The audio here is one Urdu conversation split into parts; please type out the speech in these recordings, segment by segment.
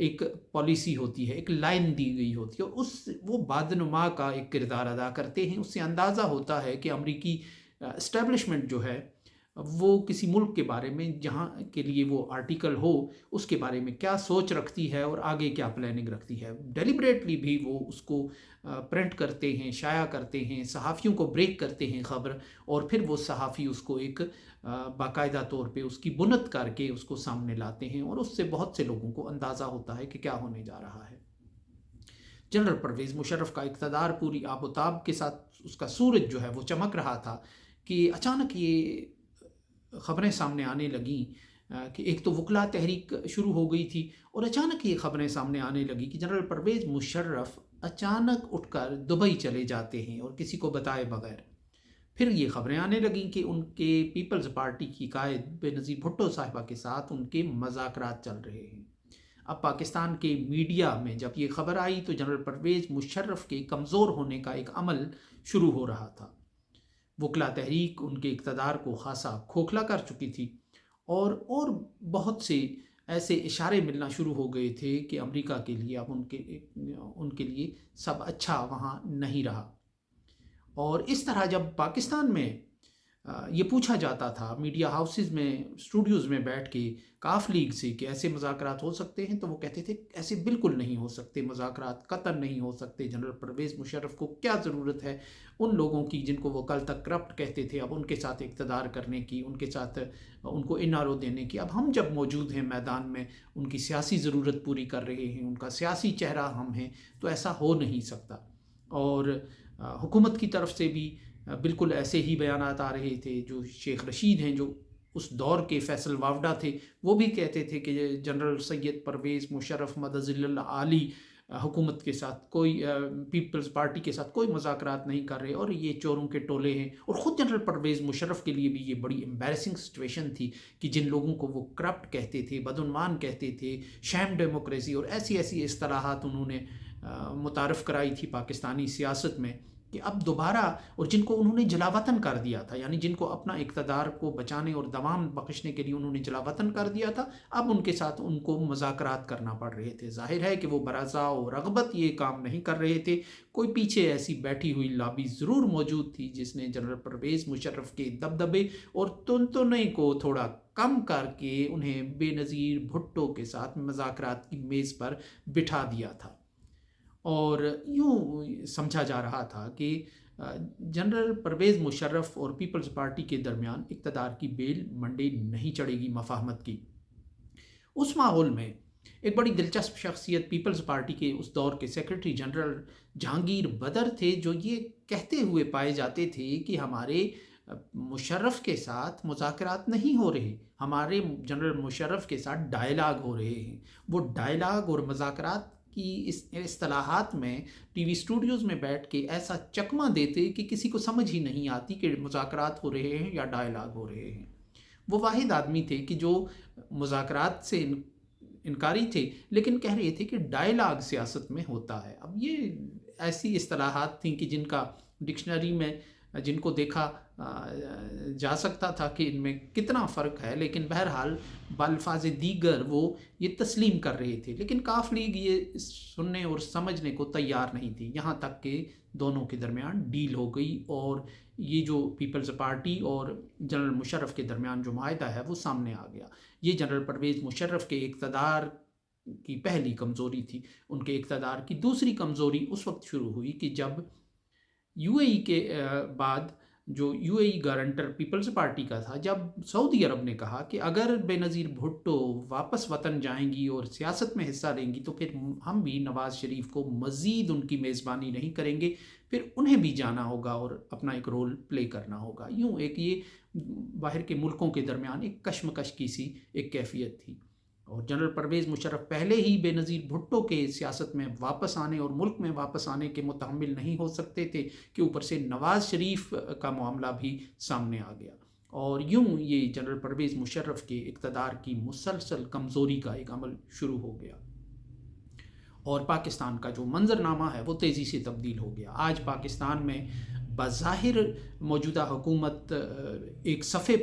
ایک پالیسی ہوتی ہے، ایک لائن دی گئی ہوتی ہے، اور وہ بادنما کا ایک کردار ادا کرتے ہیں۔ اس سے اندازہ ہوتا ہے کہ امریکی اسٹیبلشمنٹ جو ہے وہ کسی ملک کے بارے میں جہاں کے لیے وہ آرٹیکل ہو اس کے بارے میں کیا سوچ رکھتی ہے اور آگے کیا پلاننگ رکھتی ہے۔ ڈیلیبریٹلی بھی وہ اس کو پرنٹ کرتے ہیں، شائع کرتے ہیں، صحافیوں کو بریک کرتے ہیں خبر، اور پھر وہ صحافی اس کو ایک باقاعدہ طور پہ اس کی بنت کر کے اس کو سامنے لاتے ہیں، اور اس سے بہت سے لوگوں کو اندازہ ہوتا ہے کہ کیا ہونے جا رہا ہے۔ جنرل پرویز مشرف کا اقتدار پوری آب و تاب کے ساتھ اس کا سورج جو ہے وہ چمک رہا تھا کہ اچانک یہ خبریں سامنے آنے لگیں کہ ایک تو وکلا تحریک شروع ہو گئی تھی، اور اچانک یہ خبریں سامنے آنے لگی کہ جنرل پرویز مشرف اچانک اٹھ کر دبئی چلے جاتے ہیں اور کسی کو بتائے بغیر۔ پھر یہ خبریں آنے لگیں کہ ان کے پیپلز پارٹی کی قائد بے نظیر بھٹو صاحبہ کے ساتھ ان کے مذاکرات چل رہے ہیں۔ اب پاکستان کے میڈیا میں جب یہ خبر آئی تو جنرل پرویز مشرف کے کمزور ہونے کا ایک عمل شروع ہو رہا تھا۔ وکلا تحریک ان کے اقتدار کو خاصا کھوکھلا کر چکی تھی، اور بہت سے ایسے اشارے ملنا شروع ہو گئے تھے کہ امریکہ کے لیے اب ان کے لیے سب اچھا وہاں نہیں رہا۔ اور اس طرح جب پاکستان میں یہ پوچھا جاتا تھا میڈیا ہاؤسز میں، اسٹوڈیوز میں بیٹھ کے کاف لیگ سے کہ ایسے مذاکرات ہو سکتے ہیں، تو وہ کہتے تھے ایسے بالکل نہیں ہو سکتے مذاکرات، قطعاً نہیں ہو سکتے۔ جنرل پرویز مشرف کو کیا ضرورت ہے ان لوگوں کی جن کو وہ کل تک کرپٹ کہتے تھے، اب ان کے ساتھ اقتدار کرنے کی، ان کے ساتھ ان کو انارو دینے کی۔ اب ہم جب موجود ہیں میدان میں، ان کی سیاسی ضرورت پوری کر رہے ہیں، ان کا سیاسی چہرہ ہم ہیں، تو ایسا ہو نہیں سکتا۔ اور حکومت کی طرف سے بھی بالکل ایسے ہی بیانات آ رہے تھے۔ جو شیخ رشید ہیں، جو اس دور کے فیصل واوڈہ تھے، وہ بھی کہتے تھے کہ جنرل سید پرویز مشرف مدظل عالی حکومت کے ساتھ کوئی، پیپلز پارٹی کے ساتھ کوئی مذاکرات نہیں کر رہے، اور یہ چوروں کے ٹولے ہیں۔ اور خود جنرل پرویز مشرف کے لیے بھی یہ بڑی امبیرسنگ سچویشن تھی کہ جن لوگوں کو وہ کرپٹ کہتے تھے، بدعنوان کہتے تھے، شیم ڈیموکریسی اور ایسی ایسی اصطلاحات انہوں نے متعارف کرائی تھی پاکستانی سیاست میں، کہ اب دوبارہ، اور جن کو انہوں نے جلا وطن کر دیا تھا، یعنی جن کو اپنا اقتدار کو بچانے اور دوام بخشنے کے لیے انہوں نے جلا وطن کر دیا تھا، اب ان کے ساتھ ان کو مذاکرات کرنا پڑ رہے تھے۔ ظاہر ہے کہ وہ برضا و رغبت یہ کام نہیں کر رہے تھے، کوئی پیچھے ایسی بیٹھی ہوئی لابی ضرور موجود تھی جس نے جنرل پرویز مشرف کے دبدبے اور تنتنے کو تھوڑا کم کر کے انہیں بے نظیر بھٹو کے ساتھ مذاکرات کی میز پر بٹھا دیا تھا۔ اور یوں سمجھا جا رہا تھا کہ جنرل پرویز مشرف اور پیپلز پارٹی کے درمیان اقتدار کی بیل منڈے نہیں چڑھے گی مفاہمت کی۔ اس ماحول میں ایک بڑی دلچسپ شخصیت پیپلز پارٹی کے اس دور کے سیکرٹری جنرل جہانگیر بدر تھے، جو یہ کہتے ہوئے پائے جاتے تھے کہ ہمارے مشرف کے ساتھ مذاکرات نہیں ہو رہے، ہمارے جنرل مشرف کے ساتھ ڈائلاگ ہو رہے ہیں۔ وہ ڈائلاگ اور مذاکرات کی اس اصطلاحات میں ٹی وی اسٹوڈیوز میں بیٹھ کے ایسا چکمہ دیتے کہ کسی کو سمجھ ہی نہیں آتی کہ مذاکرات ہو رہے ہیں یا ڈائلاگ ہو رہے ہیں۔ وہ واحد آدمی تھے کہ جو مذاکرات سے انکاری تھے، لیکن کہہ رہے تھے کہ ڈائلاگ سیاست میں ہوتا ہے۔ اب یہ ایسی اصطلاحات تھیں کہ جن کا ڈکشنری میں جن کو دیکھا جا سکتا تھا کہ ان میں کتنا فرق ہے، لیکن بہرحال بالفاظ دیگر وہ یہ تسلیم کر رہے تھے، لیکن کاف لیگ یہ سننے اور سمجھنے کو تیار نہیں تھی، یہاں تک کہ دونوں کے درمیان ڈیل ہو گئی، اور یہ جو پیپلز پارٹی اور جنرل مشرف کے درمیان جو معاہدہ ہے وہ سامنے آ گیا۔ یہ جنرل پرویز مشرف کے اقتدار کی پہلی کمزوری تھی۔ ان کے اقتدار کی دوسری کمزوری اس وقت شروع ہوئی کہ جب یو اے ای کے بعد جو U A E guarantor Peoples Party کا تھا، جب سعودی عرب نے کہا کہ اگر بے نظیر بھٹو واپس وطن جائیں گی اور سیاست میں حصہ لیں گی تو پھر ہم بھی نواز شریف کو مزید ان کی میزبانی نہیں کریں گے، پھر انہیں بھی جانا ہوگا اور اپنا ایک رول پلے کرنا ہوگا۔ یوں ایک یہ باہر کے ملکوں کے درمیان ایک کشمکش کی سی ایک کیفیت تھی، اور جنرل پرویز مشرف پہلے ہی بے نظیر بھٹو کے سیاست میں واپس آنے اور ملک میں واپس آنے کے متحمل نہیں ہو سکتے تھے کہ اوپر سے نواز شریف کا معاملہ بھی سامنے آ گیا، اور یوں یہ جنرل پرویز مشرف کے اقتدار کی مسلسل کمزوری کا ایک عمل شروع ہو گیا، اور پاکستان کا جو منظرنامہ ہے وہ تیزی سے تبدیل ہو گیا۔ آج پاکستان میں بظاہر موجودہ حکومت ایک صفے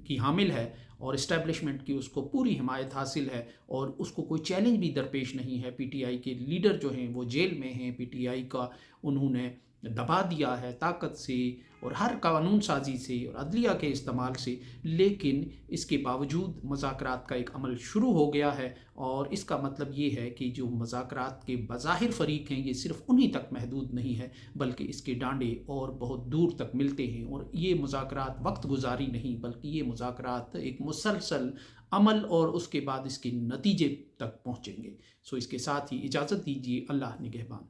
کی حامل ہے، اور اسٹیبلشمنٹ کی اس کو پوری حمایت حاصل ہے، اور اس کو کوئی چیلنج بھی درپیش نہیں ہے۔ پی ٹی آئی کے لیڈر جو ہیں وہ جیل میں ہیں، پی ٹی آئی کا انہوں نے دبا دیا ہے طاقت سے اور ہر قانون سازی سے اور عدلیہ کے استعمال سے، لیکن اس کے باوجود مذاکرات کا ایک عمل شروع ہو گیا ہے، اور اس کا مطلب یہ ہے کہ جو مذاکرات کے بظاہر فریق ہیں یہ صرف انہی تک محدود نہیں ہے، بلکہ اس کے ڈانڈے اور بہت دور تک ملتے ہیں، اور یہ مذاکرات وقت گزاری نہیں بلکہ یہ مذاکرات ایک مسلسل عمل اور اس کے بعد اس کے نتیجے تک پہنچیں گے۔ سو اس کے ساتھ ہی اجازت دیجیے، اللہ نگہبان۔